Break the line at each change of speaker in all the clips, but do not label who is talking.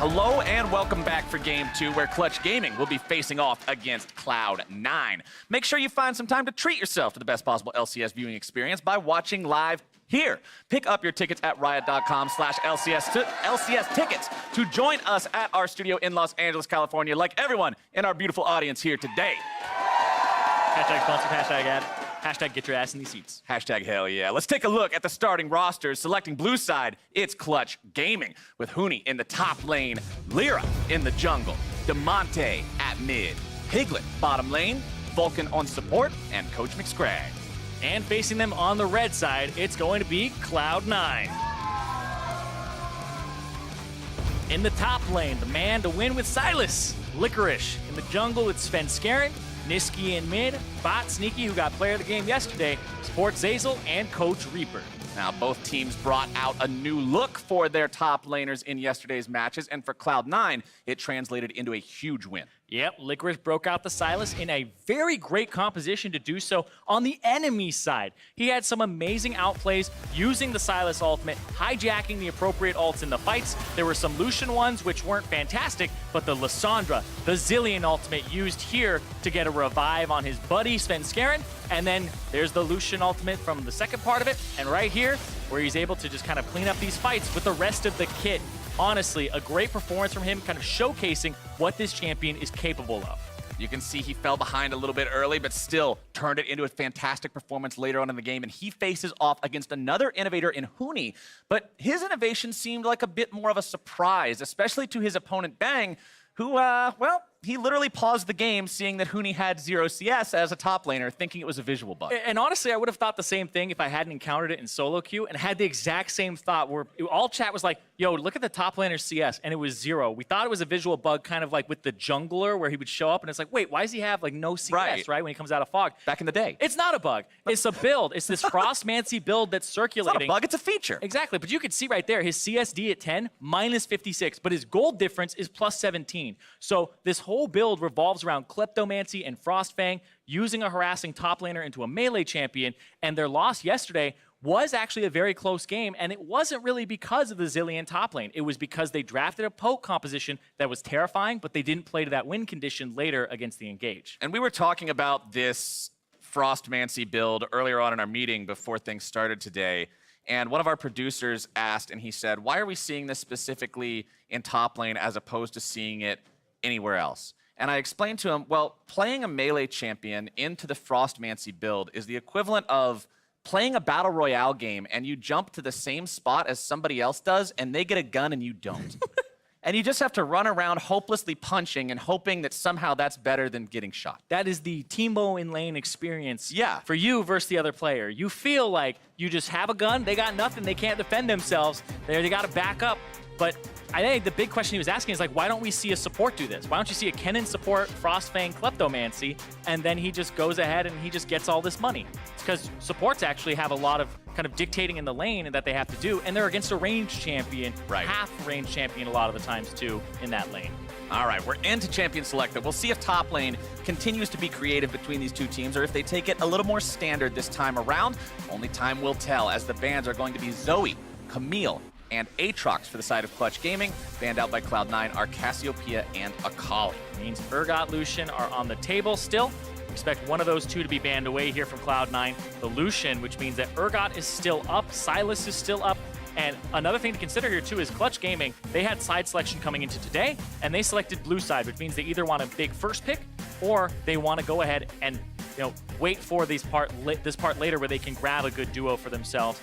Hello and welcome back for Game 2, where Clutch Gaming will be facing off against Cloud9. Make sure you find some time to treat yourself to the best possible LCS viewing experience by watching live here. Pick up your tickets at riot.com/LCS tickets to join us at our studio in Los Angeles, California, like everyone in our beautiful audience here today.
Hashtag sponsored, hashtag ad, hashtag get your ass in these seats.
Hashtag hell yeah. Let's take a look at the starting rosters. Selecting blue side, it's Clutch Gaming, with Huni in the top lane, Lyra in the jungle, DeMonte at mid, Piglet bottom lane, Vulcan on support, and Coach McScragg.
And facing them on the red side, it's going to be Cloud9. In the top lane, the man to win with Silas, Licorice. In the jungle, it's Svenskeren, Niski in mid, Bot Sneaky, who got player of the game yesterday, support Zazel, and Coach Reaper.
Now, both teams brought out a new look for their top laners in yesterday's matches, and for Cloud9, it translated into a huge win.
Yep, Licorice broke out the Silas in a very great composition to do so on the enemy side. He had some amazing outplays using the Silas ultimate, hijacking the appropriate ults in the fights. There were some Lucian ones which weren't fantastic, but the Lissandra, the Zillion ultimate used here to get a revive on his buddy Svenskeren, and then there's the Lucian ultimate from the second part of it, and right here, where he's able to just kind of clean up these fights with the rest of the kit. Honestly, a great performance from him, kind of showcasing what this champion is capable of.
You can see he fell behind a little bit early, but still turned it into a fantastic performance later on in the game, and he faces off against another innovator in Huni, but his innovation seemed like a bit more of a surprise, especially to his opponent Bang, who, well, he literally paused the game seeing that Huni had 0 CS as a top laner, thinking it was a visual bug.
And honestly, I would have thought the same thing if I hadn't encountered it in solo queue and had the exact same thought where all chat was like, yo, look at the top laner CS, and it was 0. We thought it was a visual bug kind of like with the jungler where he would show up and it's like, wait, why does he have like no CS, right, when he comes out of fog?
Back in the day.
It's not a bug. It's a build. It's this Frostmancy build that's circulating.
It's not a bug, it's a feature.
Exactly, but you can see right there, his CSD at 10, minus 56, but his gold difference is plus 17. So this whole build revolves around Kleptomancy and Frostfang, using a harassing top laner into a melee champion, and their loss yesterday was actually a very close game, and it wasn't really because of the Zillion top lane. It was because they drafted a poke composition that was terrifying, but they didn't play to that win condition later against the Engage.
And we were talking about this Frostmancy build earlier on in our meeting before things started today, and one of our producers asked, and he said, why are we seeing this specifically in top lane as opposed to seeing it anywhere else? And I explained to him, well, playing a melee champion into the Frostmancy build is the equivalent of playing a battle royale game and you jump to the same spot as somebody else does and they get a gun and you don't. And you just have to run around hopelessly punching and hoping that somehow that's better than getting shot.
That is the Teemo in lane experience,
yeah,
for you versus the other player. You feel like you just have a gun, they got nothing, they can't defend themselves, they got to back up. But I think the big question he was asking is like, why don't we see a support do this? Why don't you see a Kennen support Frostfang Kleptomancy, and then he just goes ahead and he just gets all this money? It's because supports actually have a lot of kind of dictating in the lane and that they have to do, and they're against a ranged champion,
right,
half range champion a lot of the times too in that lane.
All right, we're into champion selected. We'll see if top lane continues to be creative between these two teams or if they take it a little more standard this time around. Only time will tell, as the bans are going to be Zoe, Camille, and Aatrox for the side of Clutch Gaming. Banned out by Cloud9 are Cassiopeia and Akali.
Means Urgot, Lucian are on the table still. Expect one of those two to be banned away here from Cloud9. The Lucian, which means that Urgot is still up, Silas is still up, and another thing to consider here too is Clutch Gaming, they had side selection coming into today, and they selected blue side, which means they either want a big first pick, or they want to go ahead and wait for this part later where they can grab a good duo for themselves.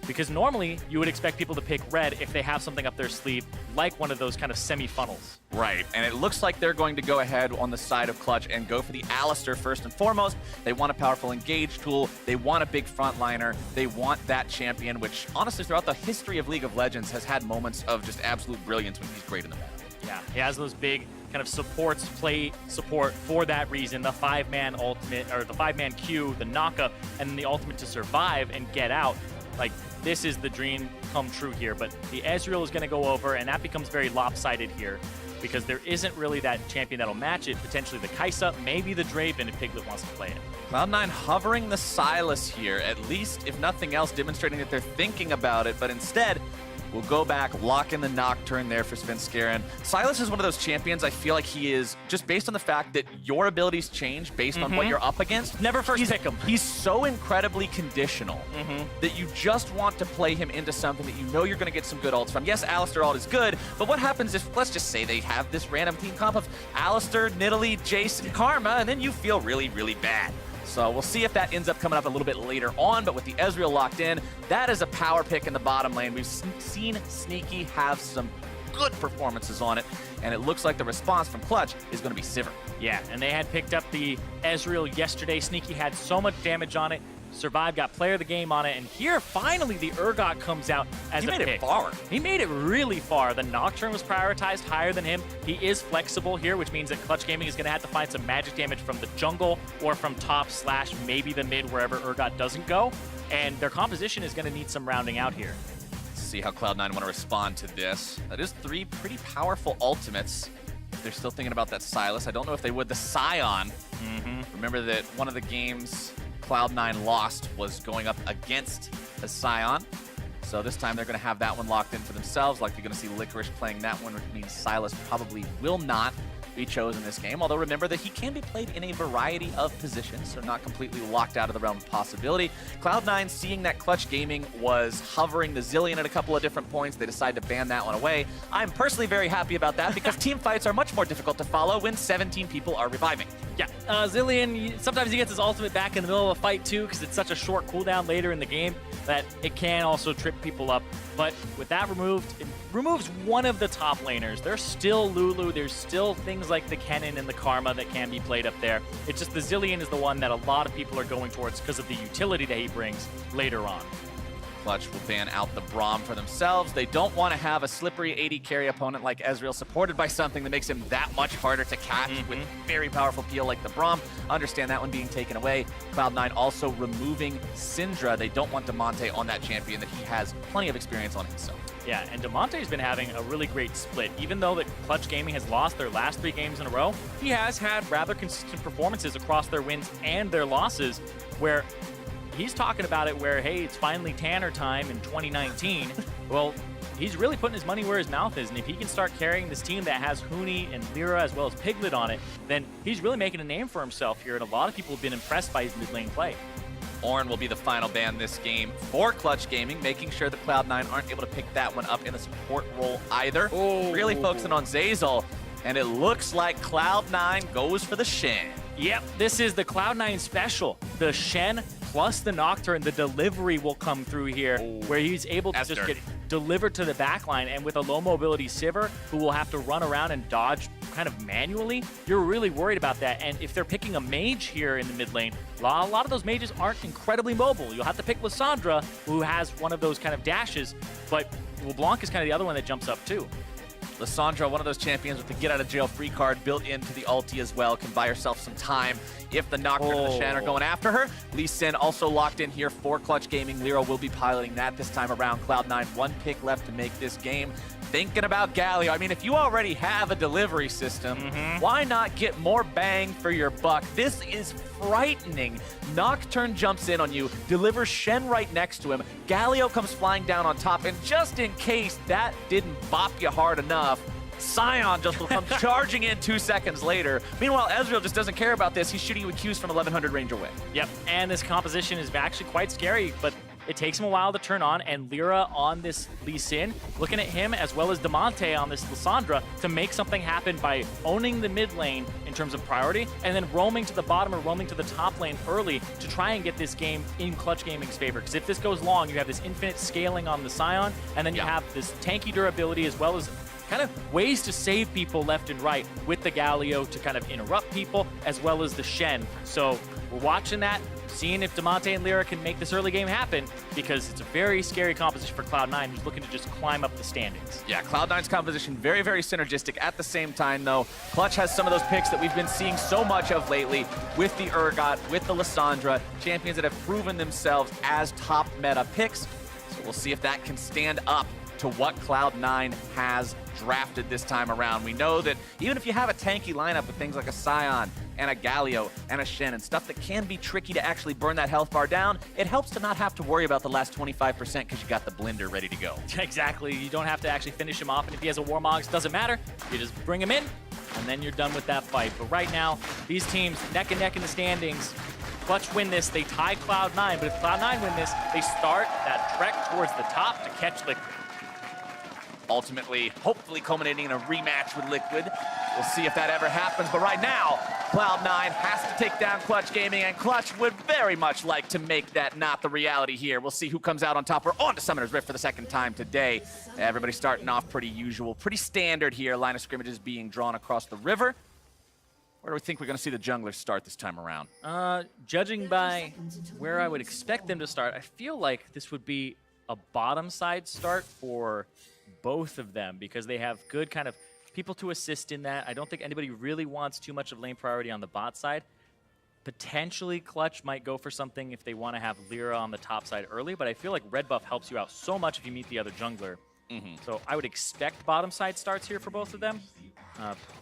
Because normally you would expect people to pick red if they have something up their sleeve, like one of those kind of semi-funnels.
Right, and it looks like they're going to go ahead on the side of Clutch and go for the Alistar first and foremost. They want a powerful engage tool, they want a big frontliner, they want that champion, which honestly throughout the history of League of Legends has had moments of just absolute brilliance when he's great in the battle.
Yeah, he has those big kind of supports, play support for that reason. The 5-man ultimate, or the 5-man Q, the knockup, and then the ultimate to survive and get out. Like, this is the dream come true here, but the Ezreal is going to go over, and that becomes very lopsided here because there isn't really that champion that'll match it. Potentially the Kai'Sa, maybe the Draven if Piglet wants to play it.
Cloud9 hovering the Silas here, at least, if nothing else, demonstrating that they're thinking about it, but instead, We'll go back, lock in the Nocturne there for Svenskeren. Sylas is one of those champions I feel like he is, just based on the fact that your abilities change based on what you're up against.
Never first pick him.
He's so incredibly conditional that you just want to play him into something that you know you're going to get some good ults from. Yes, Alistar ult is good, but what happens if, let's just say they have this random team comp of Alistar, Nidalee, Jace, and Karma, and then you feel really, really bad. So we'll see if that ends up coming up a little bit later on, but with the Ezreal locked in, that is a power pick in the bottom lane. We've seen Sneaky have some good performances on it, and it looks like the response from Clutch is going to be Sivir.
Yeah, and they had picked up the Ezreal yesterday. Sneaky had so much damage on it. Survived, got player of the game on it, and here finally the Urgot comes out as a pick.
He made it far.
He made it really far. The Nocturne was prioritized higher than him. He is flexible here, which means that Clutch Gaming is going to have to find some magic damage from the jungle or from top / maybe the mid, wherever Urgot doesn't go. And their composition is going to need some rounding out here.
Let's see how Cloud9 want to respond to this. That is 3 pretty powerful ultimates. They're still thinking about that Sylas. I don't know if they would. The Scion. Remember that one of the games Cloud9 lost was going up against a Scion. So this time they're going to have that one locked in for themselves. Like you're going to see Licorice playing that one, which means Sylas probably will not be chosen this game. Although remember that he can be played in a variety of positions, so not completely locked out of the realm of possibility. Cloud9, seeing that Clutch Gaming was hovering the Zilean at a couple of different points, they decided to ban that one away. I'm personally very happy about that because team fights are much more difficult to follow when 17 people are reviving.
Yeah, Zilean, sometimes he gets his ultimate back in the middle of a fight too because it's such a short cooldown later in the game that it can also trip people up. But with that removed, it removes one of the top laners. There's still Lulu, there's still things like the Kennen and the Karma that can be played up there. It's just the Zilean is the one that a lot of people are going towards because of the utility that he brings later on.
Clutch will ban out the Braum for themselves. They don't want to have a slippery 80 carry opponent like Ezreal supported by something that makes him that much harder to catch with very powerful peel like the Braum. Understand that one being taken away. Cloud9 also removing Syndra. They don't want Damonte on that champion that he has plenty of experience on himself.
Yeah, and Damonte's been having a really great split. Even though that Clutch Gaming has lost their last 3 games in a row, he has had rather consistent performances across their wins and their losses where he's talking about it where, hey, it's finally Tanner time in 2019. Well, he's really putting his money where his mouth is, and if he can start carrying this team that has Huni and Lyra as well as Piglet on it, then he's really making a name for himself here, and a lot of people have been impressed by his mid lane play.
Ornn will be the final ban this game for Clutch Gaming, making sure that Cloud9 aren't able to pick that one up in the support role either. Really focusing on Zeyzal, and it looks like Cloud9 goes for the Shen.
Yep, this is the Cloud9 special. The Shen plus the Nocturne, the delivery will come through here, where he's able to just get delivered to the backline. And with a low mobility Sivir, who will have to run around and dodge kind of manually, you're really worried about that. And if they're picking a mage here in the mid lane, a lot of those mages aren't incredibly mobile. You'll have to pick Lissandra, who has one of those kind of dashes, but LeBlanc is kind of the other one that jumps up too.
Lissandra, one of those champions with the get out of jail free card built into the ulti as well, can buy herself some time if the Nocturne and the Shen are going after her. Lee Sin also locked in here for Clutch Gaming. Lyra will be piloting that this time around. Cloud9, 1 pick left to make this game. Thinking about Galio. I mean, if you already have a delivery system, why not get more bang for your buck? This is frightening. Nocturne jumps in on you, delivers Shen right next to him. Galio comes flying down on top, and just in case that didn't bop you hard enough, Sion just will come charging in 2 seconds later. Meanwhile, Ezreal just doesn't care about this. He's shooting you with Qs from 1100 range away.
Yep, and this composition is actually quite scary, but it takes him a while to turn on, and Lyra on this Lee Sin, looking at him as well as Damonte on this Lissandra to make something happen by owning the mid lane in terms of priority, and then roaming to the bottom or roaming to the top lane early to try and get this game in Clutch Gaming's favor. Because if this goes long, you have this infinite scaling on the Sion, and then you have this tanky durability as well as kind of ways to save people left and right with the Galio to kind of interrupt people, as well as the Shen. So we're watching that, seeing if Damonte and Lyra can make this early game happen, because it's a very scary composition for Cloud9, who's looking to just climb up the standings.
Yeah, Cloud9's composition very, very synergistic. At the same time, though, Clutch has some of those picks that we've been seeing so much of lately with the Urgot, with the Lissandra, champions that have proven themselves as top meta picks. So we'll see if that can stand up to what Cloud9 has drafted this time around. We know that even if you have a tanky lineup with things like a Scion and a Galio and a Shen and stuff that can be tricky to actually burn that health bar down, it helps to not have to worry about the last 25% because you got the blender ready to go.
Exactly. You don't have to actually finish him off, and if he has a Warmogs, doesn't matter. You just bring him in, and then you're done with that fight. But right now, these teams neck and neck in the standings. Clutch win this, they tie Cloud9, but if Cloud9 win this, they start that trek towards the top to catch Liquid.
Ultimately, hopefully culminating in a rematch with Liquid. We'll see if that ever happens, but right now, Cloud9 has to take down Clutch Gaming, and Clutch would very much like to make that not the reality here. We'll see who comes out on top. We're on to Summoner's Rift for the second time today. Everybody starting off pretty usual, pretty standard here. Line of scrimmages being drawn across the river. Where do we think we're going to see the junglers start this time around?
Judging by where I would expect them to start, I feel like this would be a bottom side start for both of them because they have good kind of people to assist in that. I don't think anybody really wants too much of lane priority on the bot side. Potentially Clutch might go for something if they want to have Lyra on the top side early, but I feel like red buff helps you out so much if you meet the other jungler. So I would expect bottom side starts here for both of them,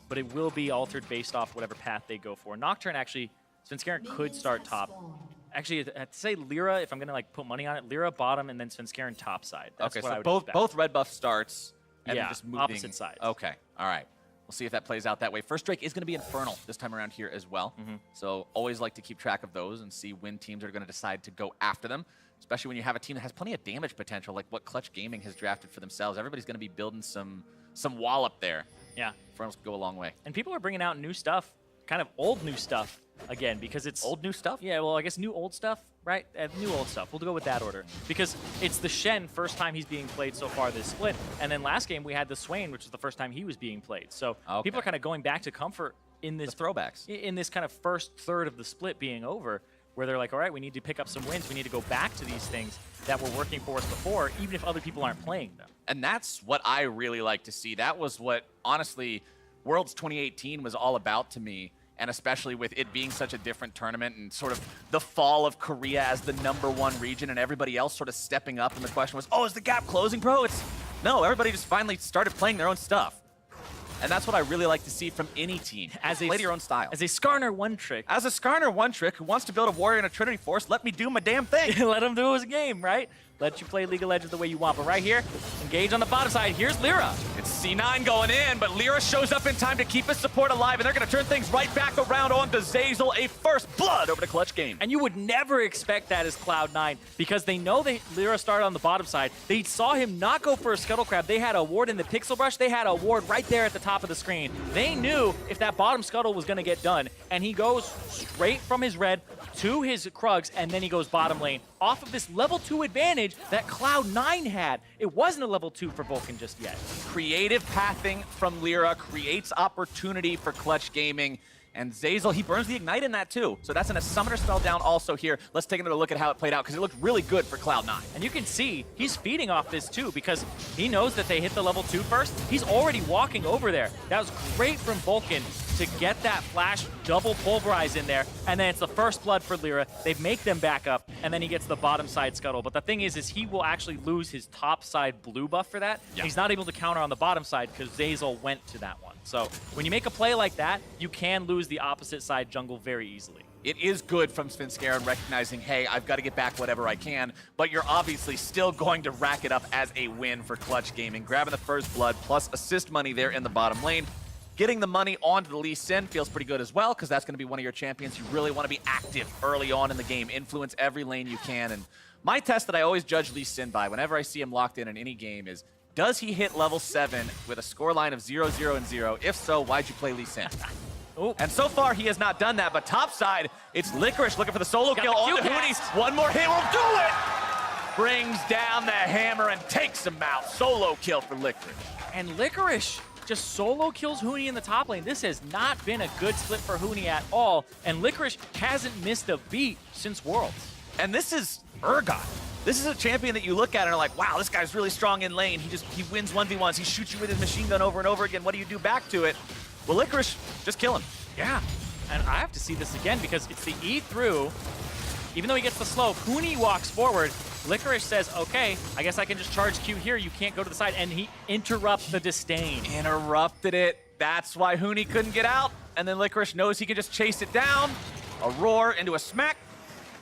but it will be altered based off whatever path they go for. Nocturne actually, Svenskeren could start top. Actually, I'd say Lyra, if I'm going to like put money on it, Lyra bottom and then Svenskeren top side. That's
okay,
what I
so
would expect.
both red buff starts and
Yeah,
then just moving.
opposite sides.
Okay, all right. We'll see if that plays out that way. First Drake is going to be Infernal this time around here as well. So always like to keep track of those and see when teams are going to decide to go after them, especially when you have a team that has plenty of damage potential like what Clutch Gaming has drafted for themselves. Everybody's going to be building some wallop there.
Yeah.
Infernals go a long way.
And people are bringing out new stuff, kind of old new stuff again, because it's...
Old new stuff?
Yeah, well, I guess new old stuff, right? New old stuff. We'll go with that order. Because it's the Shen, first time he's being played so far this split. And then last game we had the Swain, which was the first time he was being played. So people are kind of going back to comfort in this...
The throwbacks.
In this kind of first third of the split being over, where they're like, all right, we need to pick up some wins. We need to go back to these things that were working for us before, even if other people aren't playing them.
And that's what I really like to see. That was what, honestly, Worlds 2018 was all about to me. And especially with it being such a different tournament and sort of the fall of Korea as the #1 region and everybody else sort of stepping up. And the question was, oh, is the gap closing, bro? No, everybody just finally started playing their own stuff. And that's what I really like to see from any team. Play to your own style.
As a Skarner one trick.
As a Skarner one trick who wants to build a warrior and a Trinity Force, let me do my damn thing.
Let him do his game, right? Let you play League of Legends the way you want. But right here, engage on the bottom side. Here's Lyra.
It's C9 going in, but Lyra shows up in time to keep his support alive, and they're going to turn things right back around on to Zeyzal. A first blood over to Clutch Game.
And you would never expect that as Cloud9 because they know that Lyra started on the bottom side. They saw him not go for a Scuttle Crab. They had a ward in the Pixel Brush. They had a ward right there at the top of the screen. They knew if that bottom Scuttle was going to get done, and he goes straight from his red to his Krugs, and then he goes bottom lane off of this level 2 advantage that Cloud9 had. It wasn't a level 2 for Vulcan just yet.
Creative pathing from Lyra creates opportunity for Clutch Gaming. And Zeyzal, he burns the Ignite in that too. So that's in a Summoner spell down also here. Let's take another look at how it played out because it looked really good for Cloud9.
And you can see he's feeding off this too because he knows that they hit the level 2 first. He's already walking over there. That was great from Vulcan to get that flash double pulverize in there. And then it's the first blood for Lyra. They make them back up, and then he gets the bottom side Scuttle. But the thing is he will actually lose his top side blue buff for that. Yeah. He's not able to counter on the bottom side because Zeyzal went to that one. So when you make a play like that, you can lose the opposite side jungle very easily.
It is good from Svenskeren recognizing, hey, I've got to get back whatever I can, but you're obviously still going to rack it up as a win for Clutch Gaming. Grabbing the first blood plus assist money there in the bottom lane. Getting the money onto the Lee Sin feels pretty good as well because that's going to be one of your champions. You really want to be active early on in the game. Influence every lane you can. And my test that I always judge Lee Sin by whenever I see him locked in any game is, does he hit level 7 with a scoreline of 0, 0, and 0? If so, why'd you play Lee Sin? And so far, he has not done that. But topside, it's Licorice looking for the solo kill on the Hoonies. One more hit will do it! Brings down the hammer and takes him out. Solo kill for Licorice.
And Licorice just solo kills Huni in the top lane. This has not been a good split for Huni at all. And Licorice hasn't missed a beat since Worlds.
And this is Urgot. This is a champion that you look at and are like, wow, this guy's really strong in lane. He wins 1v1s. He shoots you with his machine gun over and over again. What do you do back to it? Well, Licorice, just kill him.
Yeah, and I have to see this again because it's the E through, Even though he gets the slow, Huni walks forward. Licorice says, okay, I guess I can just charge Q here. You can't go to the side. And he interrupts the disdain.
Interrupted it. That's why Huni couldn't get out. And then Licorice knows he can just chase it down. A roar into a smack.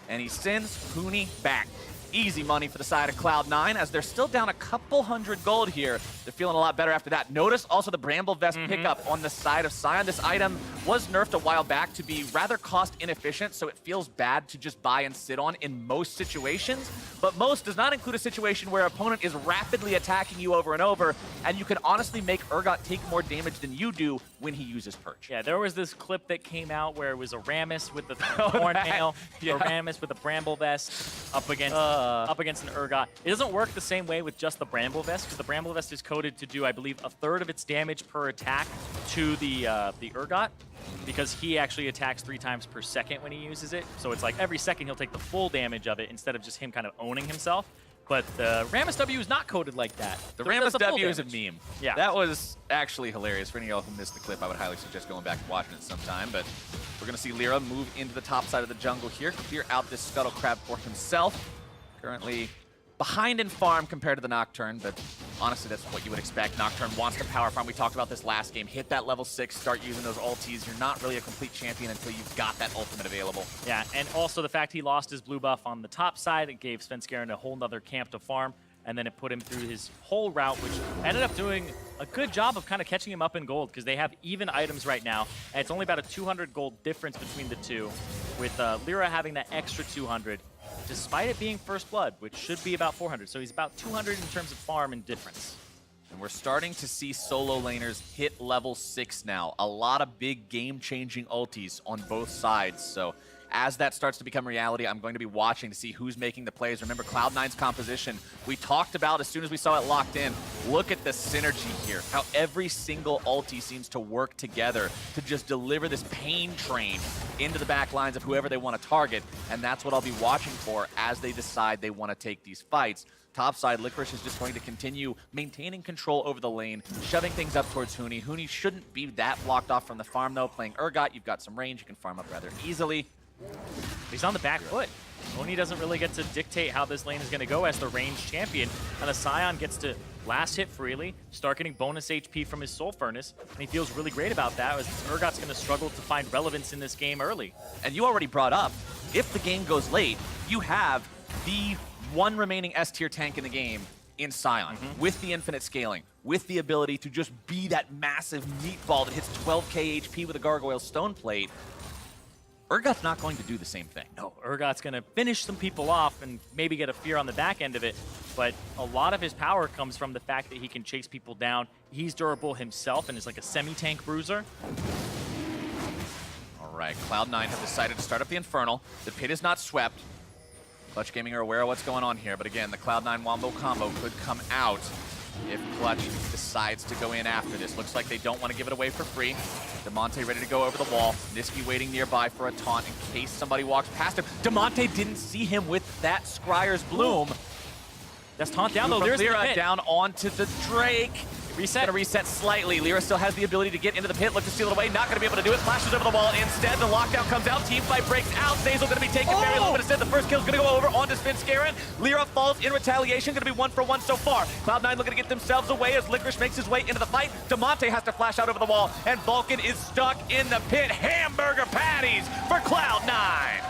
And he sends Huni back. Easy money for the side of Cloud9 as they're still down a couple hundred gold here. They're feeling a lot better after that. Notice also the Bramble Vest pickup on the side of Sion. This item was nerfed a while back to be rather cost inefficient, so it feels bad to just buy and sit on in most situations. But most does not include a situation where an opponent is rapidly attacking you over and over, and you can honestly make Urgot take more damage than you do when he uses Perch.
Yeah, there was this clip that came out where it was a Rammus with the Thorntail, a Rammus with a Bramble Vest up against an Urgot. It doesn't work the same way with just the Bramble Vest, because the Bramble Vest is coded to do, I believe, a third of its damage per attack to the Urgot, because he actually attacks 3 times per second when he uses it. So it's like every second he'll take the full damage of it instead of just him kind of owning himself. But the Rammus W is not coded like that.
The Rammus W is a meme.
Yeah.
That was actually hilarious. For any of y'all who missed the clip, I would highly suggest going back and watching it sometime. But we're going to see Lyra move into the top side of the jungle here, clear out this Scuttle Crab for himself. Currently behind in farm compared to the Nocturne, but honestly, that's what you would expect. Nocturne wants to power farm. We talked about this last game. Hit that level 6, start using those ultis. You're not really a complete champion until you've got that ultimate available.
Yeah, and also the fact he lost his blue buff on the top side, it gave Svenskeren a whole nother camp to farm, and then it put him through his whole route, which ended up doing a good job of kind of catching him up in gold, because they have even items right now, and it's only about a 200 gold difference between the two, with Lyra having that extra 200. Despite it being First Blood, which should be about 400. So he's about 200 in terms of farm and difference.
And we're starting to see solo laners hit level 6 now. A lot of big game-changing ultis on both sides. So as that starts to become reality, I'm going to be watching to see who's making the plays. Remember, Cloud9's composition, we talked about as soon as we saw it locked in. Look at the synergy here, how every single ulti seems to work together to just deliver this pain train into the back lines of whoever they want to target, and that's what I'll be watching for as they decide they want to take these fights. Topside, Licorice is just going to continue maintaining control over the lane, shoving things up towards Huni. Huni shouldn't be that blocked off from the farm, though. Playing Urgot, you've got some range. You can farm up rather easily.
He's on the back foot. Huni doesn't really get to dictate how this lane is going to go as the ranged champion, and the Sion gets to last hit freely, start getting bonus HP from his Soul Furnace, and he feels really great about that, as Urgot's going to struggle to find relevance in this game early.
And you already brought up, if the game goes late, you have the one remaining S-tier tank in the game in Sion, with the infinite scaling, with the ability to just be that massive meatball that hits 12k HP with a Gargoyle Stone Plate. Urgot's not going to do the same thing.
No, Urgot's going to finish some people off and maybe get a fear on the back end of it, but a lot of his power comes from the fact that he can chase people down. He's durable himself and is like a semi-tank bruiser.
All right, Cloud9 have decided to start up the Infernal. The pit is not swept. Clutch Gaming are aware of what's going on here, but again, the Cloud9 Wombo combo could come out if Clutch decides to go in after this. Looks like they don't want to give it away for free. Demonte ready to go over the wall. Niski waiting nearby for a taunt in case somebody walks past him. Demonte didn't see him with that Scryer's Bloom.
That's taunt down though. There's
Lyra down onto the Drake.
Reset.
Gonna reset slightly. Lyra still has the ability to get into the pit, look to steal it away. Not gonna be able to do it. Flashes over the wall. Instead, the lockdown comes out. Teamfight breaks out. Zazel gonna be taken very low, but instead the first kill's gonna go over onto Svenskeren. Lyra falls in retaliation. Gonna be 1-for-1 so far. Cloud9 looking to get themselves away as Licorice makes his way into the fight. Demonte has to flash out over the wall, and Vulcan is stuck in the pit. Hamburger patties for Cloud9.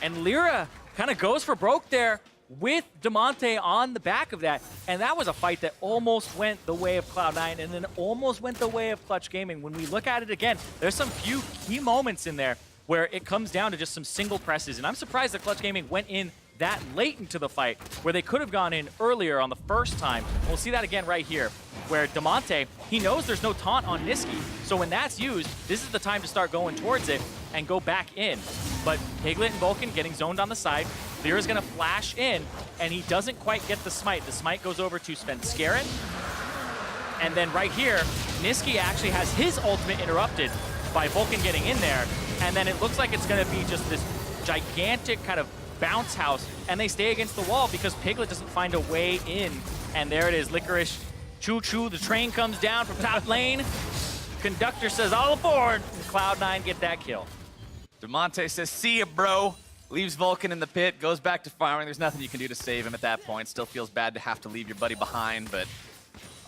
And Lyra kind of goes for broke there with Demonte on the back of that. And that was a fight that almost went the way of Cloud9 and then almost went the way of Clutch Gaming. When we look at it again, there's some few key moments in there where it comes down to just some single presses. And I'm surprised that Clutch Gaming went in that late into the fight, where they could have gone in earlier on the first time. And we'll see that again right here, where Demonte, he knows there's no taunt on Niski. So when that's used, this is the time to start going towards it and go back in. But Piglet and Vulcan getting zoned on the side. Lyra's gonna flash in, and he doesn't quite get the smite. The smite goes over to Svenskeren. And then right here, Niski actually has his ultimate interrupted by Vulcan getting in there. And then it looks like it's gonna be just this gigantic kind of bounce house, and they stay against the wall because Piglet doesn't find a way in. And there it is, Licorice, choo-choo, the train comes down from top lane. Conductor says all aboard, and Cloud9 get that kill.
DeMonte says, see ya, bro. Leaves Vulcan in the pit, goes back to farming. There's nothing you can do to save him at that point. Still feels bad to have to leave your buddy behind, but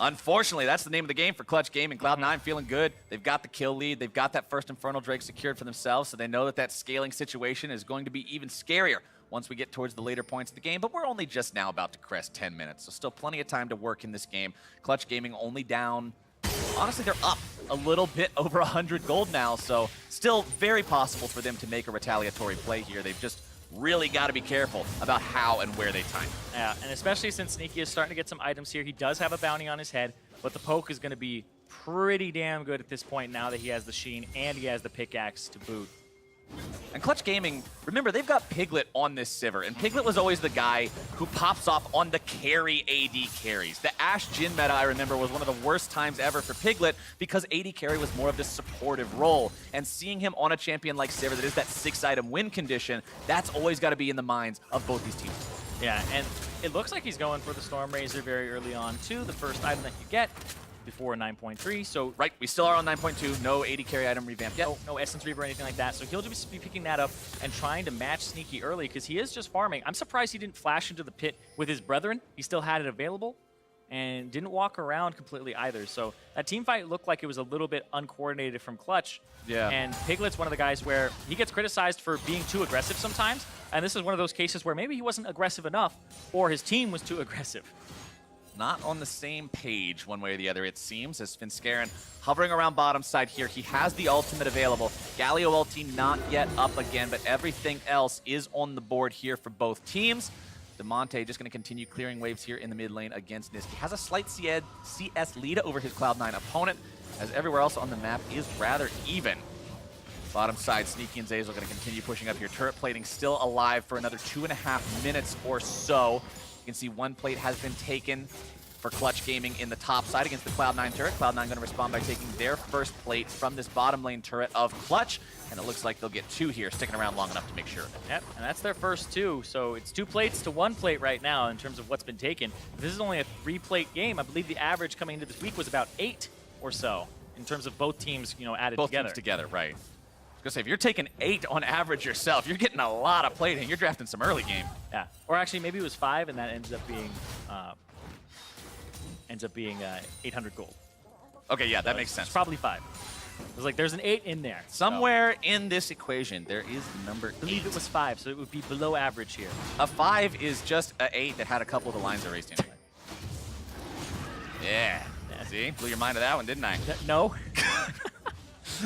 unfortunately, that's the name of the game for Clutch Gaming. Cloud9 feeling good. They've got the kill lead. They've got that first Infernal Drake secured for themselves, so they know that that scaling situation is going to be even scarier once we get towards the later points of the game, but we're only just now about to crest 10 minutes, so still plenty of time to work in this game. Clutch Gaming only down. Honestly, they're up a little bit over 100 gold now, so still very possible for them to make a retaliatory play here. They've just really got to be careful about how and where they time.
Yeah, and especially since Sneaky is starting to get some items here. He does have a bounty on his head, but the poke is going to be pretty damn good at this point now that he has the Sheen and he has the pickaxe to boot.
And Clutch Gaming, remember, they've got Piglet on this Sivir, and Piglet was always the guy who pops off on the carry AD carries. The Ashe Jhin meta, I remember, was one of the worst times ever for Piglet because AD carry was more of this supportive role. And seeing him on a champion like Sivir that is that 6-item win condition, that's always got to be in the minds of both these teams.
Yeah, and it looks like he's going for the Storm Razor very early on, too. The first item that you get before 9.3, so
right, we still are on 9.2, no AD carry item revamp yet.
No Essence Reaver or anything like that, so he'll just be picking that up and trying to match Sneaky early because he is just farming. I'm surprised he didn't flash into the pit with his brethren. He still had it available and didn't walk around completely either, so that team fight looked like it was a little bit uncoordinated from Clutch.
Yeah.
And Piglet's one of the guys where he gets criticized for being too aggressive sometimes, and this is one of those cases where maybe he wasn't aggressive enough or his team was too aggressive.
Not on the same page one way or the other, it seems, as Svenskeren hovering around bottom side here. He has the ultimate available. Galio ulti not yet up again, but everything else is on the board here for both teams. DeMonte just going to continue clearing waves here in the mid lane against Niski. Has a slight CS lead over his Cloud9 opponent, as everywhere else on the map is rather even. Bottom side, Sneaky and Zeyzal going to continue pushing up here. Turret plating still alive for another 2.5 minutes or so. You can see one plate has been taken for Clutch Gaming in the top side against the Cloud9 turret. Cloud9 going to respond by taking their first plate from this bottom lane turret of Clutch, and it looks like they'll get 2 here, sticking around long enough to make sure of it.
Yep, and that's their first 2, so it's 2 plates to 1 plate right now in terms of what's been taken. This is only a 3-plate game. I believe the average coming into this week was about 8 or so in terms of both teams, you know, added
both
together.
Both teams together, right. I was going to say, if you're taking 8 on average yourself, you're getting a lot of plating. You're drafting some early game.
Yeah, or actually maybe it was 5, and that ends up being 800 gold.
Okay, yeah, that makes sense.
It's probably 5. It was like there's an 8 in there.
Somewhere in this equation, there is number 8.
I believe it was 5, so it would be below average here.
A 5 is just an 8 that had a couple of the lines erased anyway. Yeah. See? Blew your mind to that one, didn't I?
No.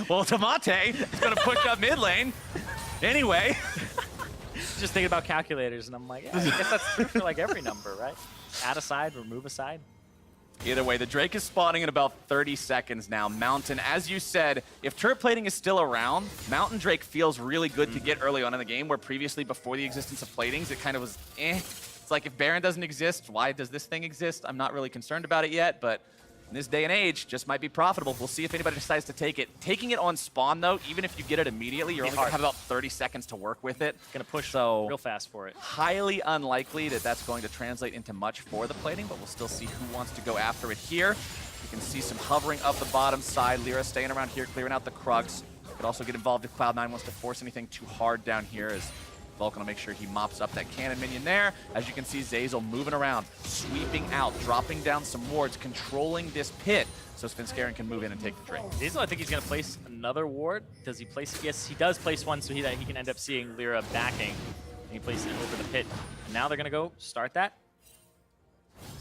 Well, DeMonte is going to push up mid lane. Anyway.
Just thinking about calculators, and I'm like, yeah, I guess that's true for like every number, right? Add a side, remove a side.
Either way, the Drake is spawning in about 30 seconds now. Mountain, as you said, if turret plating is still around, Mountain Drake feels really good to get early on in the game, where previously, before the existence of platings, it kind of was eh. It's like, if Baron doesn't exist, why does this thing exist? I'm not really concerned about it yet, but in this day and age, just might be profitable. We'll see if anybody decides to take it. Taking it on spawn, though, even if you get it immediately, you're only going to have about 30 seconds to work with it.
Going to push
so
real fast for it.
Highly unlikely that that's going to translate into much for the plating, but we'll still see who wants to go after it here. You can see some hovering up the bottom side. Lyra staying around here, clearing out the Krugs. Could also get involved if Cloud9 wants to force anything too hard down here, as Vulcan will make sure he mops up that cannon minion there. As you can see, Zeyzal moving around, sweeping out, dropping down some wards, controlling this pit, so Svenskeren can move in and take the Drake.
Zeyzal, I think he's going to place another ward. Does he place? Yes, he does place one, so he can end up seeing Lyra backing. And he places it over the pit. And now they're going to go start that.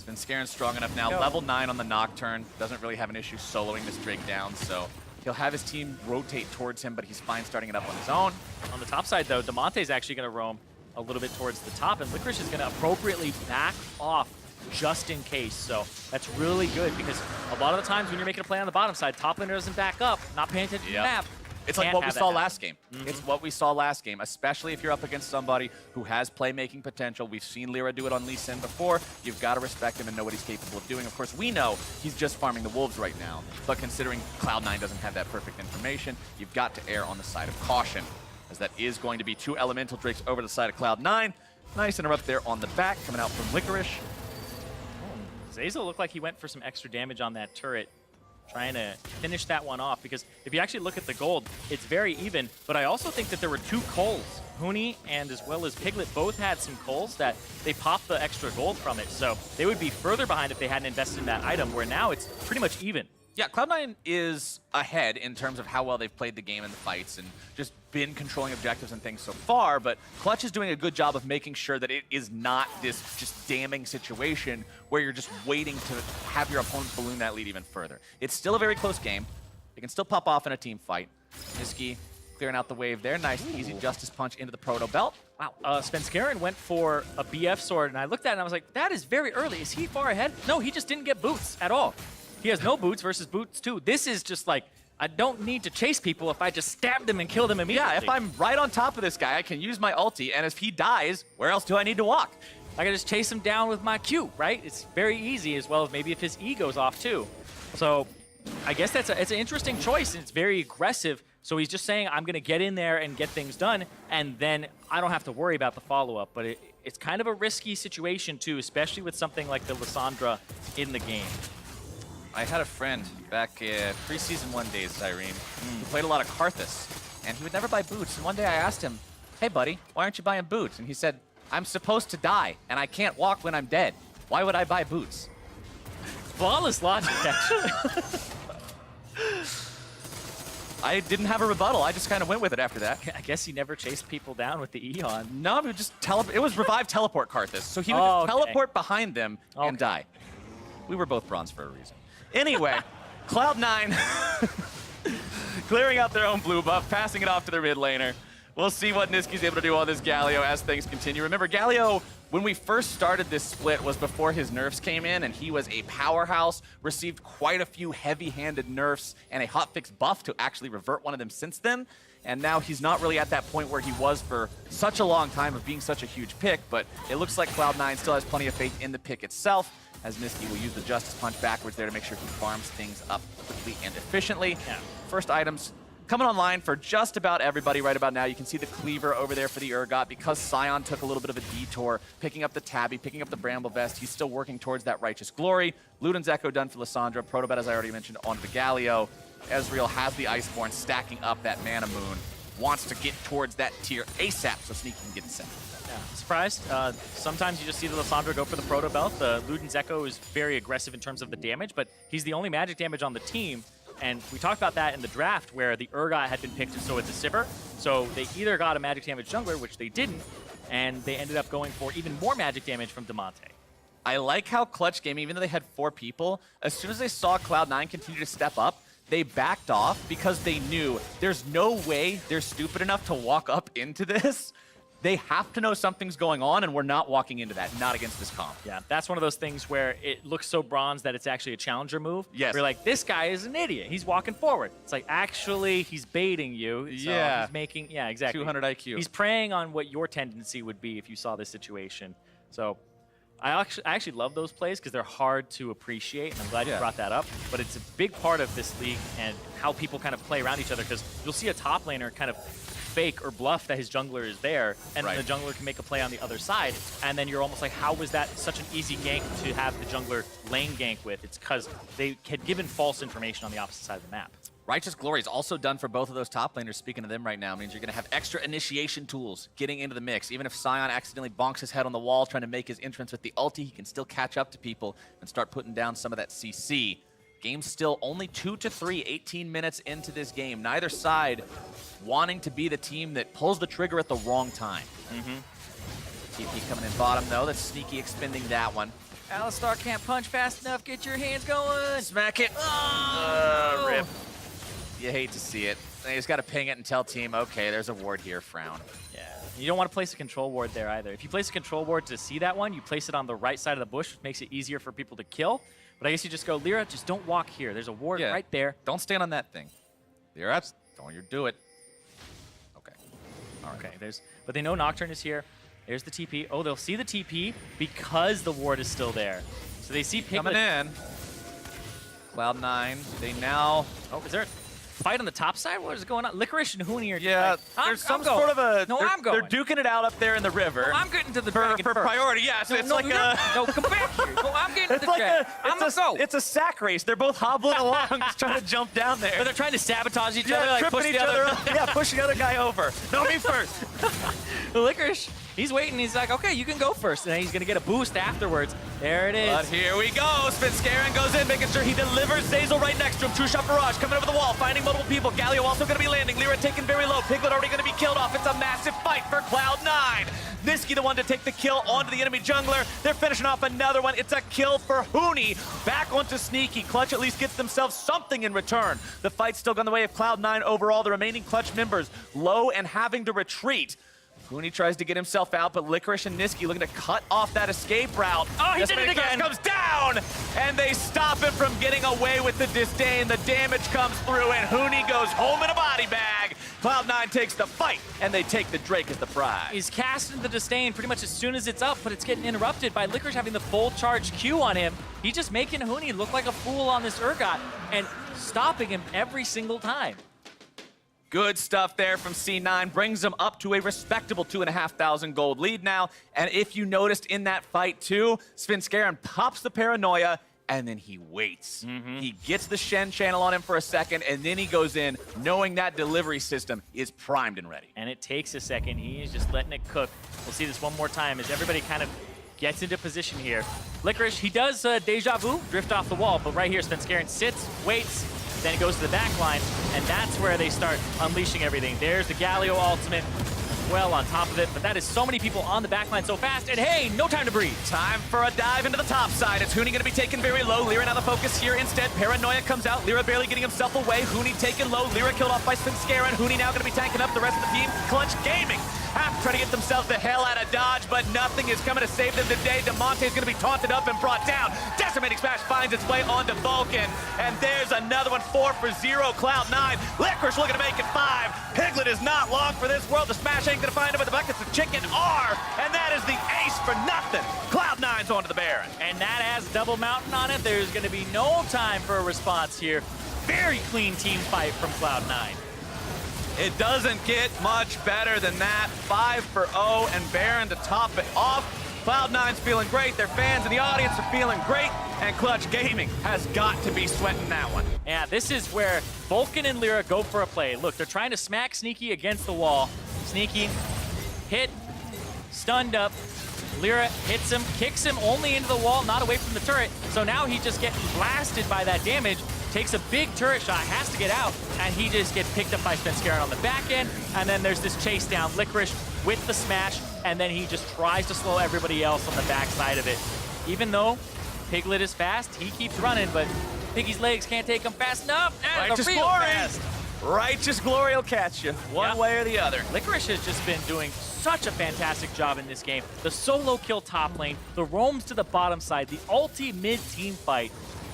Svenskeren's strong enough now. Level 9 on the Nocturne. Doesn't really have an issue soloing this Drake down, so he'll have his team rotate towards him, but he's fine starting it up on his own.
On the top side, though, DeMonte's actually going to roam a little bit towards the top, and Licorice is going to appropriately back off just in case. So that's really good, because a lot of the times when you're making a play on the bottom side, top laner doesn't back up, not paying attention to the map.
It's like what we saw last game. It's what we saw last game, especially if you're up against somebody who has playmaking potential. We've seen Lyra do it on Lee Sin before. You've got to respect him and know what he's capable of doing. Of course, we know he's just farming the Wolves right now, but considering Cloud9 doesn't have that perfect information, you've got to err on the side of caution, as that is going to be 2 Elemental Drakes over the side of Cloud9. Nice interrupt there on the back, coming out from Licorice.
Zeyzal looked like he went for some extra damage on that turret trying to finish that one off, because if you actually look at the gold, it's very even, but I also think that there were 2 culls. Huni and as well as Piglet both had some culls that they popped the extra gold from it, so they would be further behind if they hadn't invested in that item, where now it's pretty much even.
Yeah, Cloud9 is ahead in terms of how well they've played the game in the fights and just been controlling objectives and things so far, but Clutch is doing a good job of making sure that it is not this just damning situation where you're just waiting to have your opponent balloon that lead even further. It's still a very close game. They can still pop off in a team fight. Niski clearing out the wave there. Nice, easy Justice Punch into the Proto Belt.
Wow, Svenskeren went for a BF sword, and I looked at it and I was like, that is very early. Is he far ahead? No, he just didn't get boots at all. He has no boots versus boots too. This is just like, I don't need to chase people if I just stab them and kill them immediately.
Yeah, if I'm right on top of this guy, I can use my ulti, and if he dies, where else do I need to walk?
I can just chase him down with my Q, right? It's very easy, as well as maybe if his E goes off too. So I guess it's an interesting choice, and it's very aggressive. So he's just saying, I'm going to get in there and get things done, and then I don't have to worry about the follow-up. But it's kind of a risky situation too, especially with something like the Lissandra in the game.
I had a friend back preseason 1 days, Irene, who played a lot of Karthus, and he would never buy boots. And one day I asked him, hey buddy, why aren't you buying boots? And he said, I'm supposed to die, and I can't walk when I'm dead. Why would I buy boots?
Flawless logic, actually.
I didn't have a rebuttal. I just kind of went with it after that.
I guess he never chased people down with the Eon.
No, it would just it was revive teleport Karthus, so he would just teleport behind them and die. We were both bronze for a reason. Anyway, Cloud9 clearing out their own blue buff, passing it off to their mid laner. We'll see what Niski's able to do on this Galio as things continue. Remember, Galio, when we first started this split, was before his nerfs came in, and he was a powerhouse, received quite a few heavy-handed nerfs and a hotfix buff to actually revert one of them since then. And now he's not really at that point where he was for such a long time of being such a huge pick, but it looks like Cloud9 still has plenty of faith in the pick itself, as Niski will use the Justice Punch backwards there to make sure he farms things up quickly and efficiently.
Yeah.
First items coming online for just about everybody right about now. You can see the Cleaver over there for the Urgot. Because Sion took a little bit of a detour, picking up the Tabby, picking up the Bramble Vest, he's still working towards that Righteous Glory. Luden's Echo done for Lissandra. Protobet, as I already mentioned, onto the Galio. Ezreal has the Iceborne stacking up that Mana Moon. Wants to get towards that tier ASAP so Sneaky can get set.
Yeah, surprised. Sometimes you just see the Lissandra go for the Proto Belt. The Luden's Echo is very aggressive in terms of the damage, but he's the only magic damage on the team. And we talked about that in the draft where the Urgot had been picked so it's a Sivir. So they either got a magic damage jungler, which they didn't, and they ended up going for even more magic damage from Damonte.
I like how Clutch Gaming, even though they had 4 people, as soon as they saw Cloud9 continue to step up, they backed off because they knew there's no way they're stupid enough to walk up into this. They have to know something's going on, and we're not walking into that, not against this comp.
Yeah, that's one of those things where it looks so bronze that it's actually a challenger move.
Yes.
We're like, this guy is an idiot. He's walking forward. It's like, actually, he's baiting you. So
yeah.
He's making, yeah, exactly.
200 IQ.
He's preying on what your tendency would be if you saw this situation. So I actually love those plays because they're hard to appreciate, and I'm glad you brought that up. But it's a big part of this league and how people kind of play around each other, because you'll see a top laner kind of fake or bluff that his jungler is there, and then the jungler can make a play on the other side, and then you're almost like, how was that such an easy gank to have the jungler lane gank with? It's because they had given false information on the opposite side of the map.
Righteous Glory is also done for both of those top laners. Speaking of them right now, means you're going to have extra initiation tools getting into the mix. Even if Sion accidentally bonks his head on the wall trying to make his entrance with the ulti, he can still catch up to people and start putting down some of that CC. Game's still only 2 to 3, 18 minutes into this game. Neither side wanting to be the team that pulls the trigger at the wrong time. TP coming in bottom, though. That's Sneaky expending that one.
Alistar can't punch fast enough. Get your hands going.
Smack it. Rip. You hate to see it. You just got to ping it and tell team, okay, there's a ward here, frown.
Yeah, you don't want to place a control ward there either. If you place a control ward to see that one, you place it on the right side of the bush, which makes it easier for people to kill. But I guess you just go, Lyra, just don't walk here. There's a ward right there.
Don't stand on that thing. Lyra, don't you do it. Okay. All right.
Okay, but they know Nocturne is here. There's the TP. Oh, they'll see the TP because the ward is still there. So they see Piglet.
Coming in. Cloud9, they now...
Oh, is there... fight on the top side? What is going on? Licorice and Huni are
Yeah,
just like,
there's some
I'm
sort of a.
No,
they're,
I'm going.
They're duking it out up there in the river.
No, I'm getting to the
for
dragon first.
priority. Yeah, so it's
no,
like a.
No, come back here. No, I'm getting to
It's
the
like
dragon.
a.
I'm gonna go.
It's a sack race. They're both hobbling along, just trying to jump down there.
But they're trying to sabotage each
Yeah,
other, like
tripping
push
each
the
other
other.
up. Yeah, push the other guy over. No, me first.
The Licorice, he's waiting. He's like, okay, you can go first. And then he's going to get a boost afterwards. There it is.
But here we go. Scarin goes in, making sure he delivers. Zazel right next to him. True shot barrage coming over the wall, finding multiple people. Galio also going to be landing. Lyra taken very low. Piglet already going to be killed off. It's a massive fight for Cloud9. Niski the one to take the kill onto the enemy jungler. They're finishing off another one. It's a kill for Huni. Back onto Sneaky. Clutch at least gets themselves something in return. The fight's still gone the way of Cloud9 overall. The remaining Clutch members low and having to retreat. Huni tries to get himself out, but Licorice and Niski looking to cut off that escape route.
Oh, he did it again.
Comes down, and they stop him from getting away with the disdain. The damage comes through, and Huni goes home in a body bag. Cloud9 takes the fight, and they take the Drake as the prize.
He's casting the disdain pretty much as soon as it's up, but it's getting interrupted by Licorice having the full charge Q on him. He's just making Huni look like a fool on this Urgot and stopping him every single time.
Good stuff there from C9. Brings them up to a respectable 2,500 gold lead now. And if you noticed in that fight too, Scarin pops the paranoia, and then he waits. He gets the Shen channel on him for a second, and then he goes in knowing that delivery system is primed and ready.
And it takes a second. He is just letting it cook. We'll see this one more time as everybody kind of gets into position here. Licorice, he does deja vu, drift off the wall, but right here, Scarin sits, waits, then it goes to the back line, and that's where they start unleashing everything. There's the Galio ultimate, well on top of it, but that is so many people on the back line so fast, and hey, no time to breathe.
Time for a dive into the top side. It's Huni going to be taken very low. Lyra now the focus here instead. Paranoia comes out. Lyra barely getting himself away. Huni taken low. Lyra killed off by Scarin. Huni now going to be tanking up the rest of the team. Clutch Gaming have to try to get themselves the hell out of Dodge, but nothing is coming to save them today. Demonte is going to be taunted up and brought down. Decimating Smash finds its way onto Vulcan, and there's another one. 4 for 0, Cloud9. Licorice looking to make it 5. Piglet is not long for this world. The Smash ain't going to find him, but the buckets of chicken are, and that is the ace for nothing. Cloud9's onto the Baron.
And that has double mountain on it. There's going to be no time for a response here. Very clean team fight from Cloud9.
It doesn't get much better than that. 5 for 0, and Baron to top it off. Cloud9's feeling great. Their fans and the audience are feeling great. And Clutch Gaming has got to be sweating that one.
Yeah, this is where Vulcan and Lyra go for a play. Look, they're trying to smack Sneaky against the wall. Sneaky, hit, stunned up. Lyra hits him, kicks him only into the wall, not away from the turret. So now he's just getting blasted by that damage. Takes a big turret shot, has to get out, and he just gets picked up by Scarin on the back end, and then there's this chase down. Licorice with the smash, and then he just tries to slow everybody else on the back side of it. Even though Piglet is fast, he keeps running, but Piggy's legs can't take him fast enough.
Righteous glory! Righteous glory will catch you, one way or the other.
Licorice has just been doing such a fantastic job in this game. The solo kill top lane, the roams to the bottom side, the ulti mid-team fight.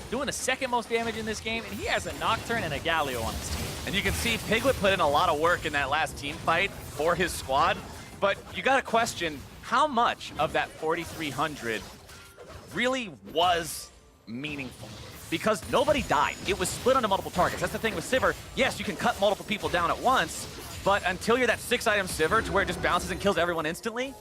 Doing the second most damage in this game, and he has a Nocturne and a Galio on his team.
And you can see Piglet put in a lot of work in that last team fight for his squad, but you got to question how much of that 4,300 really was meaningful. Because nobody died. It was split onto multiple targets. That's the thing with Sivir. Yes, you can cut multiple people down at once, but until you're that 6-item Sivir to where it just bounces and kills everyone instantly,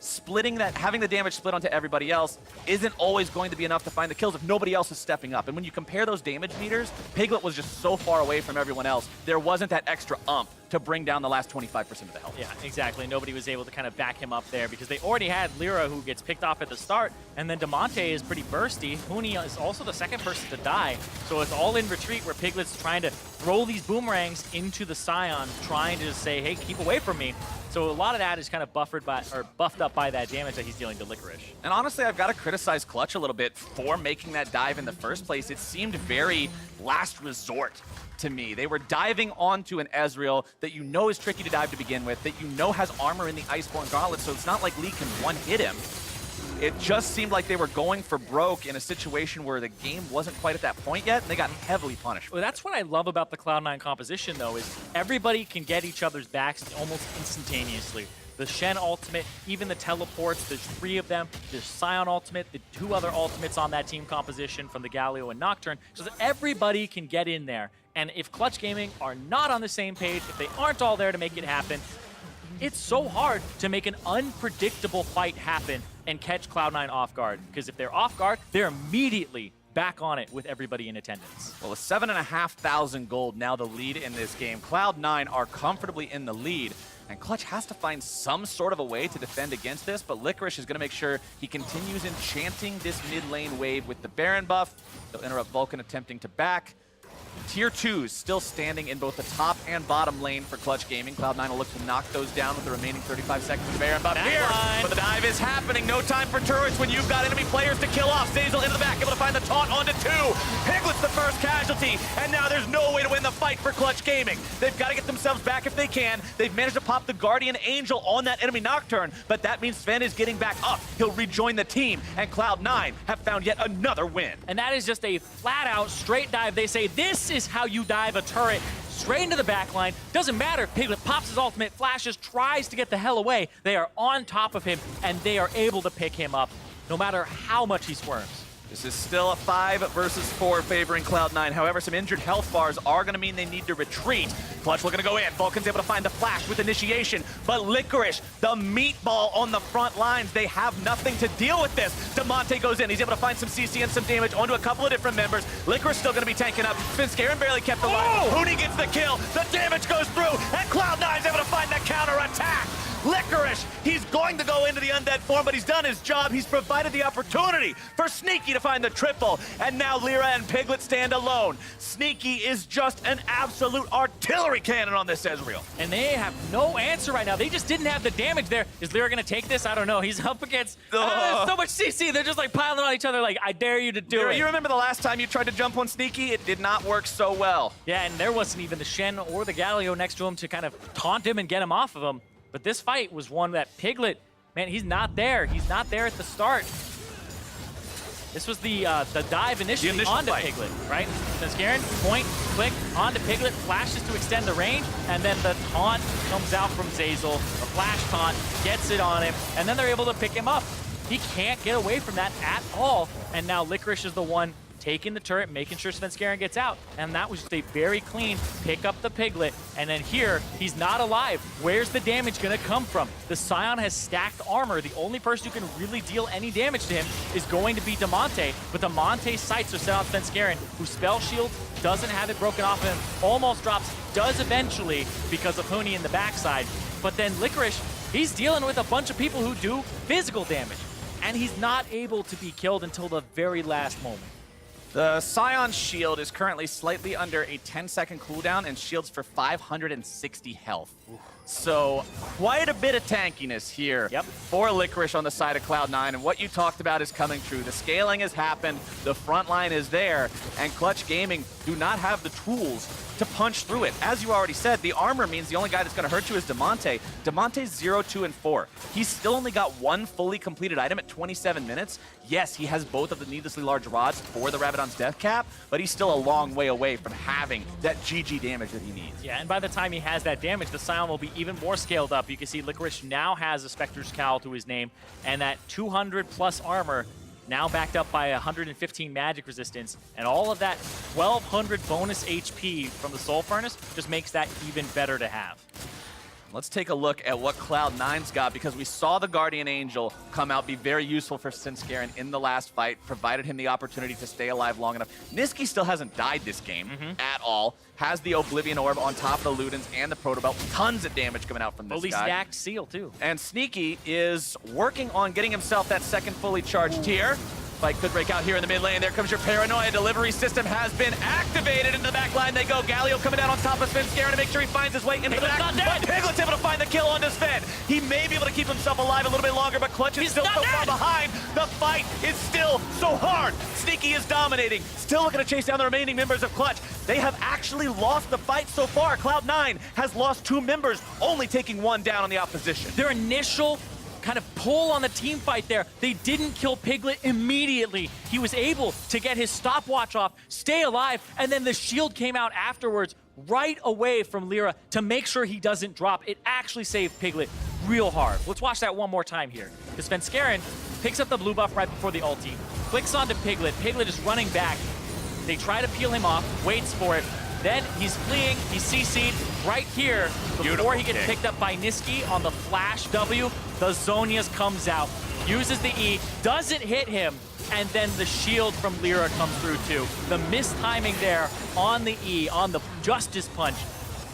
splitting that, having the damage split onto everybody else isn't always going to be enough to find the kills if nobody else is stepping up. And when you compare those damage meters, Piglet was just so far away from everyone else, there wasn't that extra ump to bring down the last 25% of the health.
Yeah, exactly. Nobody was able to kind of back him up there because they already had Lyra, who gets picked off at the start, and then Demonte is pretty bursty. Huni is also the second person to die, so it's all in retreat where Piglet's trying to throw these boomerangs into the Scion, trying to say, hey, keep away from me. So a lot of that is kind of buffed up by that damage that he's dealing to Licorice.
And honestly, I've got to criticize Clutch a little bit for making that dive in the first place. It seemed very last resort to me. They were diving onto an Ezreal that you know is tricky to dive to begin with, that you know has armor in the Iceborne Gauntlet, so it's not like Lee can one-hit him. It just seemed like they were going for broke in a situation where the game wasn't quite at that point yet, and they got heavily punished.
Well, that's what I love about the Cloud9 composition, though, is everybody can get each other's backs almost instantaneously. The Shen ultimate, even the teleports, there's 3 of them. There's Scion ultimate, the 2 other ultimates on that team composition from the Galio and Nocturne. So that everybody can get in there And if Clutch Gaming are not on the same page, if they aren't all there to make it happen, it's so hard to make an unpredictable fight happen and catch Cloud9 off guard. Because if they're off guard, they're immediately back on it with everybody in attendance.
Well, with 7,500 gold now the lead in this game, Cloud9 are comfortably in the lead. And Clutch has to find some sort of a way to defend against this, but Licorice is going to make sure he continues enchanting this mid lane wave with the Baron buff. He'll interrupt Vulcan attempting to back. Tier 2s still standing in both the top and bottom lane for Clutch Gaming. Cloud9 will look to knock those down with the remaining 35 seconds of the Baron buff here. But the dive is happening. No time for turrets when you've got enemy players to kill off. Zazel into the back, able to find the taunt onto 2. Piglet's the first casualty, and now there's no way to win the fight for Clutch Gaming. They've got to get themselves back if they can. They've managed to pop the Guardian Angel on that enemy Nocturne, but that means Sven is getting back up. He'll rejoin the team, and Cloud9 have found yet another win.
And that is just a flat-out straight dive. They say this is how you dive a turret straight into the backline. Doesn't matter. Piglet pops his ultimate, flashes, tries to get the hell away. They are on top of him, and they are able to pick him up, no matter how much he squirms.
This is still a 5 versus 4 favoring Cloud9. However, some injured health bars are going to mean they need to retreat. Clutch looking to go in. Vulcan's able to find the flash with initiation. But Licorice, the meatball on the front lines, they have nothing to deal with this. Demonte goes in. He's able to find some CC and some damage onto a couple of different members. Licorice still going to be tanking up. Svenskeren barely kept alive. Huni gets the kill. The damage goes through. And Cloud9's able to find the counter-attack. Licorice, he's going to go into the undead form, but he's done his job. He's provided the opportunity for Sneaky to find the triple, and now Lyra and Piglet stand alone. Sneaky is just an absolute artillery cannon on this Ezreal.
And they have no answer right now. They just didn't have the damage there. Is Lyra going to take this? I don't know. He's up against so much CC. They're just like piling on each other like, I dare you to do
Lyra,
it.
you remember the last time you tried to jump on Sneaky? It did not work so well.
Yeah, and there wasn't even the Shen or the Galio next to him to kind of taunt him and get him off of him. But this fight was one that Piglet, man, he's not there. He's not there at the start. This was the dive initially onto
fight.
Piglet, right? Svenskeren, point, click, onto Piglet, flashes to extend the range, and then the taunt comes out from Zazel. A flash taunt, gets it on him, and then they're able to pick him up. He can't get away from that at all, and now Licorice is the one taking the turret, making sure Svenskeren gets out. And that was just a very clean pick up the Piglet. And then here, he's not alive. Where's the damage gonna come from? The Scion has stacked armor. The only person who can really deal any damage to him is going to be Demonte. But Demonte's sights are set on Svenskeren, who spell shield doesn't have it broken off him, almost drops, does eventually because of Huni in the backside. But then Licorice, he's dealing with a bunch of people who do physical damage. And he's not able to be killed until the very last moment.
The Scion's shield is currently slightly under a 10-second cooldown and shields for 560 health. So quite a bit of tankiness here for Licorice on the side of Cloud9, and what you talked about is coming true. The scaling has happened, the front line is there, and Clutch Gaming do not have the tools to punch through it. As you already said, the armor means the only guy that's going to hurt you is Demonte. Demonte's 0, 2, and 4. He's still only got one fully completed item at 27 minutes. Yes, he has both of the needlessly large rods for the Rabadon's death cap, but he's still a long way away from having that GG damage that he needs.
Yeah, and by the time he has that damage, the Scion will be even more scaled up. You can see Licorice now has a Spectre's Cowl to his name, and that 200 plus armor now backed up by 115 magic resistance, and all of that 1200 bonus HP from the Soul Furnace just makes that even better to have.
Let's take a look at what Cloud9's got, because we saw the Guardian Angel come out, be very useful for Svenskeren in the last fight, provided him the opportunity to stay alive long enough. Niski still hasn't died this game at all. Has the Oblivion Orb on top of the Ludens and the Proto Belt. Tons of damage coming out from this
Fully
guy.
stacked seal, too.
And Sneaky is working on getting himself that second fully charged tier. Fight could break out here in the mid lane. There comes your Paranoia. Delivery system has been activated. Into the back line they go. Galio coming down on top of Svenskeren to make sure he finds his way into the back. But Piglet's able to find the kill onto Sven. He may be able to keep himself alive a little bit longer, but Clutch is still so far behind. The fight is still so hard. Sneaky is dominating. Still looking to chase down the remaining members of Clutch. They have actually lost the fight so far. Cloud9 has lost 2 members, only taking 1 down on the opposition.
Their initial kind of pull on the team fight there, they didn't kill Piglet immediately. He was able to get his stopwatch off, stay alive, and then the shield came out afterwards right away from Lyra to make sure he doesn't drop. It actually saved Piglet real hard. Let's watch that one more time here. Because Svenskeren picks up the blue buff right before the ulti, clicks onto Piglet. Piglet is running back. They try to peel him off, waits for it. Then he's fleeing, he's CC'd right here. Before he gets picked up by Niski on the flash W, the Zhonya's comes out, uses the E, doesn't hit him, and then the shield from Lyra comes through too. The mistiming there on the E, on the Justice Punch,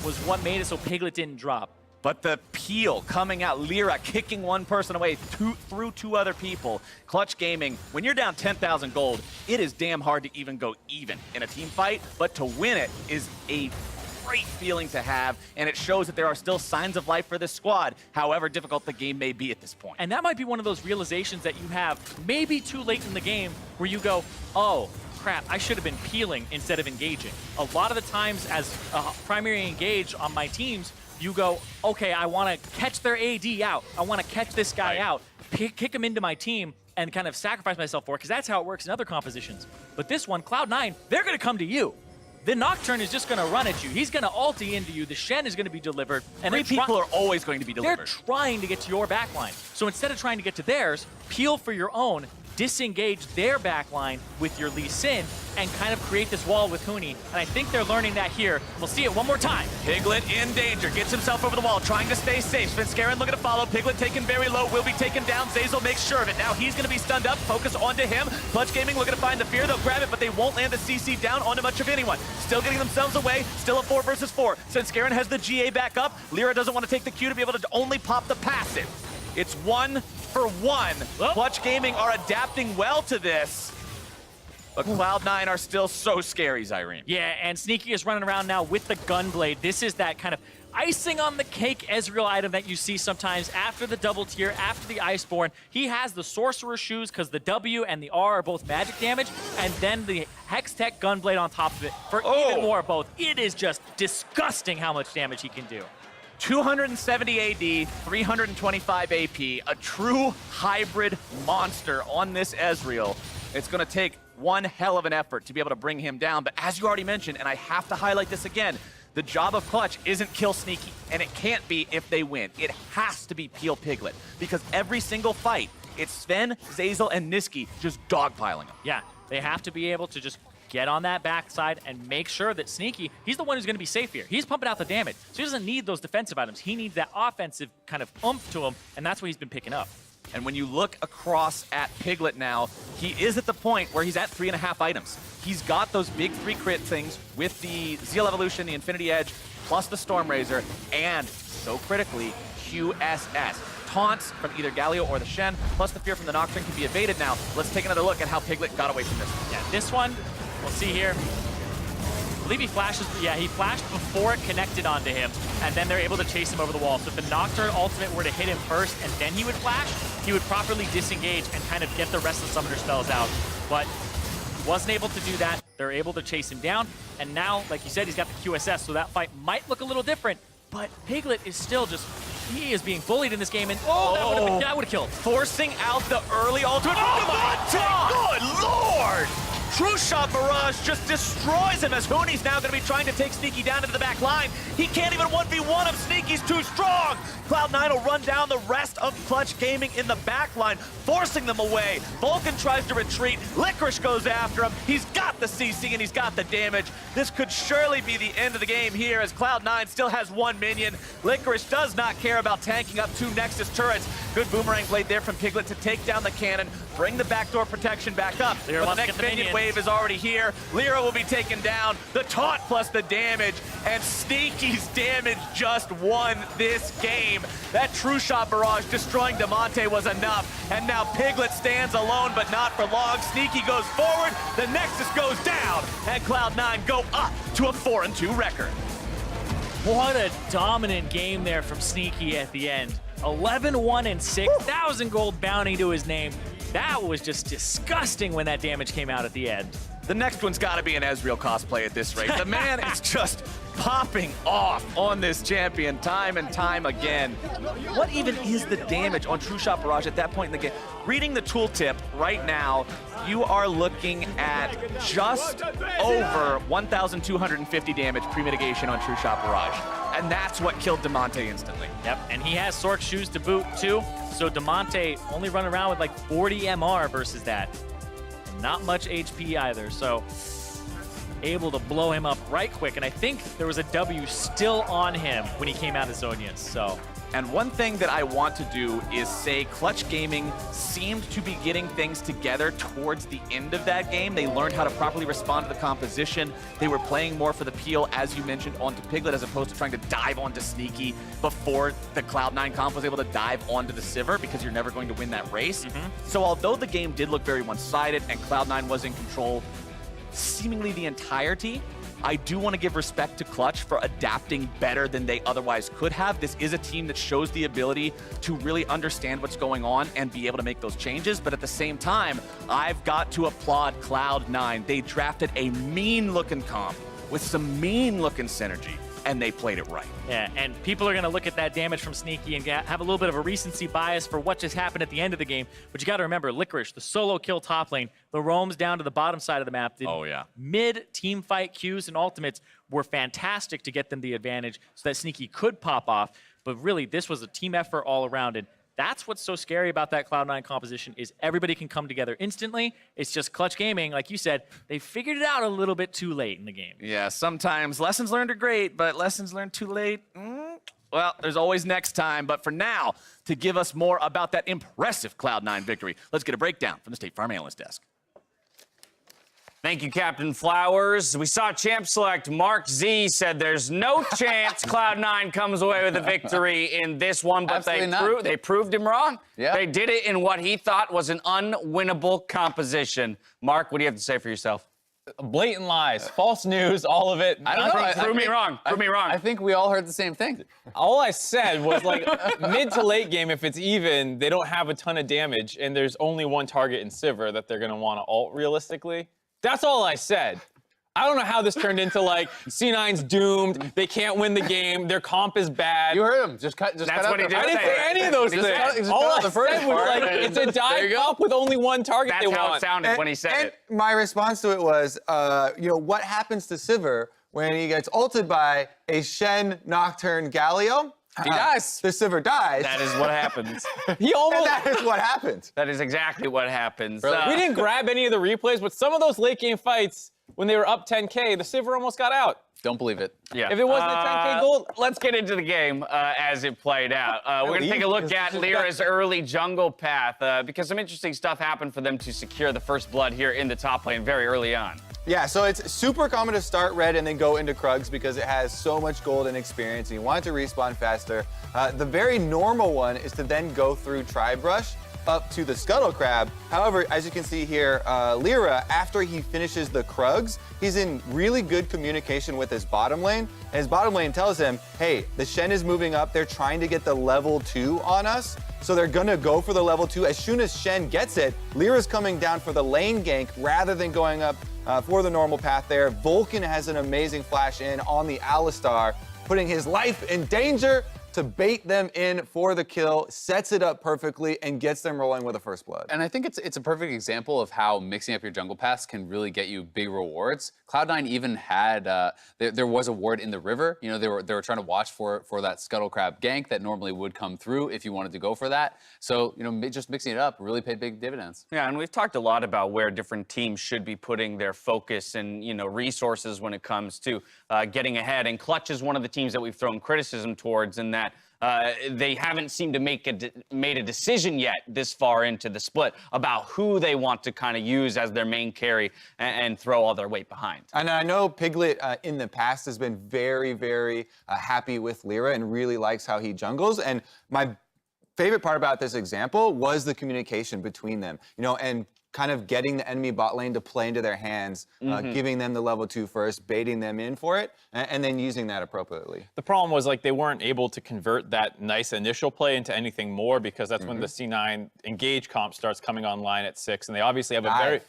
was what made it so Piglet didn't drop.
But the peel coming out, Lyra kicking one person away through two other people. Clutch Gaming, when you're down 10,000 gold, it is damn hard to even go even in a team fight, but to win it is a great feeling to have, and it shows that there are still signs of life for this squad, however difficult the game may be at this point.
And that might be one of those realizations that you have maybe too late in the game where you go, oh, crap, I should have been peeling instead of engaging. A lot of the times as primary engage on my teams, you go, okay, I want to catch their AD out. I want to catch this guy out, kick him into my team, and kind of sacrifice myself for it, because that's how it works in other compositions. But this one, Cloud9, they're going to come to you. The Nocturne is just going to run at you. He's going to ulti into you. The Shen is going to be delivered. And
three people are always going to be delivered.
They're trying to get to your backline. So instead of trying to get to theirs, peel for your own, disengage their backline with your Lee Sin, and kind of create this wall with Huni. And I think they're learning that here. We'll see it one more time.
Piglet in danger, gets himself over the wall, trying to stay safe. Svenskeren looking to follow. Piglet taken very low, will be taken down. Zazel makes sure of it. Now he's going to be stunned up. Focus onto him. Clutch Gaming looking to find the fear. They'll grab it, but they won't land the CC down onto much of anyone. Still getting themselves away. Still a 4 versus 4. Svenskeren has the GA back up. Lyra doesn't want to take the Q to be able to only pop the passive. It's 1 for 1.
Well,
Clutch Gaming are adapting well to this. But Cloud9 are still so scary, Zyrene.
Yeah, and Sneaky is running around now with the Gunblade. This is that kind of icing on the cake Ezreal item that you see sometimes after the double tier, after the Iceborne. He has the Sorcerer Shoes because the W and the R are both magic damage, and then the Hextech Gunblade on top of it for even more both. It is just disgusting how much damage he can do.
270 AD, 325 AP, a true hybrid monster on this Ezreal. It's going to take one hell of an effort to be able to bring him down, but as you already mentioned, and I have to highlight this again, the job of Clutch isn't kill Sneaky, and it can't be if they win. It has to be peel Piglet, because every single fight, it's Sven, Zazel, and Niski just dogpiling him.
Yeah, they have to be able to just get on that backside and make sure that Sneaky, he's the one who's going to be safe here. He's pumping out the damage, so he doesn't need those defensive items. He needs that offensive kind of oomph to him, and that's what he's been picking up.
And when you look across at Piglet now, he is at the point where he's at 3.5 items. He's got those big 3 crit things with the Zeal Evolution, the Infinity Edge, plus the Stormrazor, and so critically, QSS. Taunts from either Galio or the Shen, plus the fear from the Nocturne can be evaded now. Let's take another look at how Piglet got away from this.
Yeah, this one, we'll see here. I believe he flashes, yeah, he flashed before it connected onto him, and then they're able to chase him over the wall. So if the Nocturne ultimate were to hit him first and then he would flash, he would properly disengage and kind of get the rest of the summoner spells out. But he wasn't able to do that. They're able to chase him down, and now, like you said, he's got the QSS, so that fight might look a little different, but Piglet is still just, he is being bullied in this game, and that would have killed.
Forcing out the early ultimate. Oh my God! Good Lord! True Shot Barrage just destroys him as Huni's now going to be trying to take Sneaky down into the back line. He can't even 1v1 him. Sneaky's too strong. Cloud9 will run down the rest of Clutch Gaming in the back line, forcing them away. Vulcan tries to retreat. Licorice goes after him. He's got the CC and he's got the damage. This could surely be the end of the game here as Cloud9 still has 1 minion. Licorice does not care about tanking up 2 Nexus turrets. Good Boomerang blade there from Piglet to take down the cannon, bring the backdoor protection back up.
Lyra
But the next minion wave is already here. Lyra will be taken down. The taunt plus the damage, and Sneaky's damage just won this game. That True Shot Barrage destroying Damonte was enough, and now Piglet stands alone, but not for long. Sneaky goes forward, the Nexus goes down, and Cloud9 go up to a 4-2 record.
What a dominant game there from Sneaky at the end. 11-1 and 6,000 gold bounty to his name. That was just disgusting when that damage came out at the end.
The next one's got to be an Ezreal cosplay at this rate. The man is just popping off on this champion time and time again. What even is the damage on True Shot Barrage at that point in the game? Reading the tooltip right now, you are looking at just over 1,250 damage pre-mitigation on True Shot Barrage. And that's what killed Damonte instantly.
Yep, and he has Sorc shoes to boot too, so Damonte only running around with like 40 MR versus that. Not much HP either, so able to blow him up right quick. And I think there was a W still on him when he came out of Zonius. So.
And one thing that I want to do is say Clutch Gaming seemed to be getting things together towards the end of that game. They learned how to properly respond to the composition. They were playing more for the peel, as you mentioned, onto Piglet, as opposed to trying to dive onto Sneaky before the Cloud9 comp was able to dive onto the Sivir, because you're never going to win that race. So although the game did look very one-sided and Cloud9 was in control seemingly the entirety, I do want to give respect to Clutch for adapting better than they otherwise could have. This is a team that shows the ability to really understand what's going on and be able to make those changes. But at the same time, I've got to applaud Cloud9. They drafted a mean-looking comp with some mean-looking synergy, and they played it right.
Yeah, and people are going to look at that damage from Sneaky and have a little bit of a recency bias for what just happened at the end of the game. But you got to remember, Licorice, the solo kill top lane, the roams down to the bottom side of the map. Mid-team fight Qs and ultimates were fantastic to get them the advantage so that Sneaky could pop off. But really, this was a team effort all around. And that's what's so scary about that Cloud9 composition, is everybody can come together instantly. It's just Clutch Gaming, like you said, they figured it out a little bit too late in the game.
Yeah, sometimes lessons learned are great, but lessons learned too late, well, there's always next time. But for now, to give us more about that impressive Cloud9 victory, let's get a breakdown from the State Farm Analyst Desk.
Thank you, Captain Flowers. We saw Champ Select. Mark Z said there's no chance Cloud9 comes away with a victory in this one, but they proved him wrong.
Yeah.
They did it in what he thought was an unwinnable composition. Mark, what do you have to say for yourself?
Blatant lies, false news, all of it.
I don't know. Prove me wrong. Prove me wrong.
I think we all heard the same thing.
All I said was, like, mid to late game, if it's even, they don't have a ton of damage, and there's only one target in Sivir that they're going to want to ult realistically. That's all I said. I don't know how this turned into, like, C9's doomed, they can't win the game, their comp is bad.
You heard him. Just cut
That's
out
what he
the
did.
I didn't
say.
say any of those
Just
things.
cut
All
out
I
the first
said was,
part.
like, it's a dive comp with only one target
That's
they
how
want.
it sounded when he said it.
My response to it was, what happens to Sivir when he gets ulted by a Shen Nocturne Galio?
He dies.
The Sivir dies.
That is what happens.
He
and
almost...
that is what happens.
That is exactly what happens.
Really?
We didn't grab any of the replays, but some of those late game fights, when they were up 10K, the Sivir almost got out.
Don't believe it.
Yeah.
If it wasn't a 10K gold,
Let's get into the game as it played out. We're going to take a look at Lyra's early jungle path because some interesting stuff happened for them to secure the first blood here in the top lane very early on.
Yeah, so it's super common to start red and then go into Krugs because it has so much gold and experience and you want it to respawn faster. The very normal one is to then go through Tribe Rush up to the Scuttle Crab. However, as you can see here, Lyra, after he finishes the Krugs, he's in really good communication with his bottom lane. And his bottom lane tells him, hey, the Shen is moving up. They're trying to get the level 2 on us. So they're gonna go for the level 2. As soon as Shen gets it, Lyra's coming down for the lane gank rather than going up for the normal path there. Vulcan has an amazing flash in on the Alistar, putting his life in danger to bait them in for the kill, sets it up perfectly, and gets them rolling with a first blood.
And I think it's a perfect example of how mixing up your jungle paths can really get you big rewards. Cloud9 even had there was a ward in the river. You know, they were trying to watch for that Scuttle Crab gank that normally would come through if you wanted to go for that. So, you know, just mixing it up really paid big dividends.
Yeah, and we've talked a lot about where different teams should be putting their focus and, you know, resources when it comes to getting ahead. And Clutch is one of the teams that we've thrown criticism towards in that they haven't seemed to made a decision yet this far into the split about who they want to kind of use as their main carry and throw all their weight behind.
And I know Piglet in the past has been very, very happy with Lyra and really likes how he jungles. And my favorite part about this example was the communication between them, you know, and kind of getting the enemy bot lane to play into their hands, giving them the level 2 first, baiting them in for it, and then using that appropriately.
the problem was, like, they weren't able to convert that nice initial play into anything more because that's when the C9 engage comp starts coming online at 6, and they obviously have a very...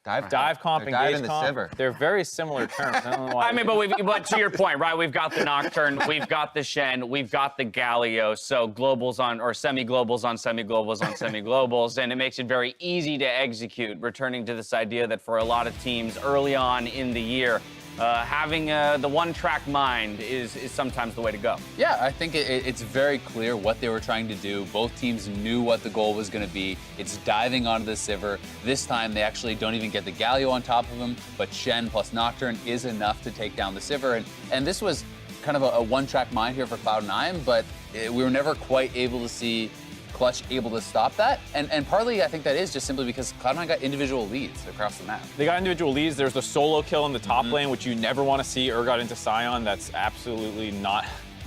Dive comp,
They're diving
engage
the
comp,
Sivir.
they're very similar terms. I don't know why.
I mean, but to your point, right? We've got the Nocturne, we've got the Shen, we've got the Galio. So globals on, or semi-globals on semi-globals on semi-globals, and it makes it very easy to execute. Returning to this idea that for a lot of teams early on in the year, having the one-track mind is sometimes the way to go.
Yeah, I think it's very clear what they were trying to do. Both teams knew what the goal was going to be. It's diving onto the Sivir. This time, they actually don't even get the Galio on top of him, but Shen plus Nocturne is enough to take down the Sivir. And this was kind of a one-track mind here for Cloud9, but we were never quite able to see Clutch able to stop that. And partly, I think that is just simply because Cloud9 got individual leads across the map.
They got individual leads. There's the solo kill in the top lane, which you never want to see. Urgot into Sion. That's absolutely not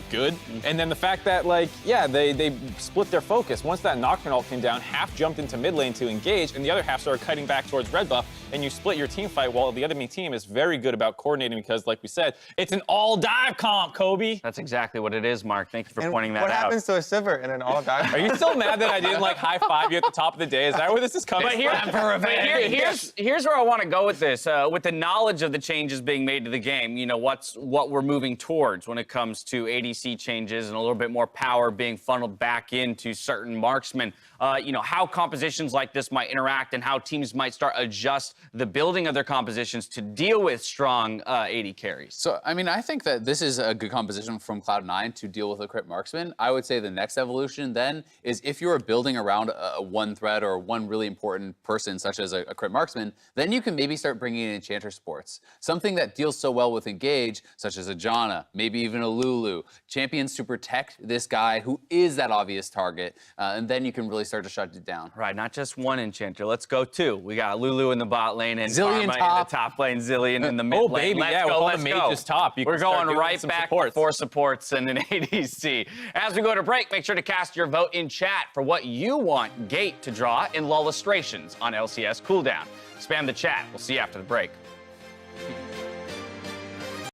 good. And then the fact that, like, yeah, they split their focus. Once that Nocturne ult came down, half jumped into mid lane to engage, and the other half started cutting back towards red buff, and you split your team fight while the enemy team is very good about coordinating because, like we said, it's an all-dive comp, Kobe.
That's exactly what it is, Mark. Thank you for
And
pointing that
what
out.
happens to a Sivir in an all-dive?
Are you still mad that I didn't, like, high-five you at the top of the day? Is that where this is coming
But here's where I want to go with this. With the knowledge of the changes being made to the game, you know, what we're moving towards when it comes to ADC changes and a little bit more power being funneled back into certain marksmen. You know, how compositions like this might interact and how teams might start adjust the building of their compositions to deal with strong AD carries.
So, I mean, I think that this is a good composition from Cloud9 to deal with a crit marksman. I would say the next evolution then is if you are building around a one threat or one really important person, such as a crit marksman, then you can maybe start bringing in Enchanter supports. Something that deals so well with Engage, such as a Janna, maybe even a Lulu. Champions to protect this guy who is that obvious target, and then you can really start to shut it down.
Right, not just one Enchanter. Let's go two. We got Lulu in the bot lane and
Zillion
Karma
top.
in the top lane, Zillion in the mid
Oh,
lane.
baby,
Let's
yeah,
go,
with all
let's
the
go.
mages top, you
We're
can start
going
doing
right
some
back
supports.
for supports and an ADC. As we go to break, make sure to cast your vote in chat for what you want Gate to draw in Lullustrations on LCS Cooldown. Spam the chat. We'll see you after the break.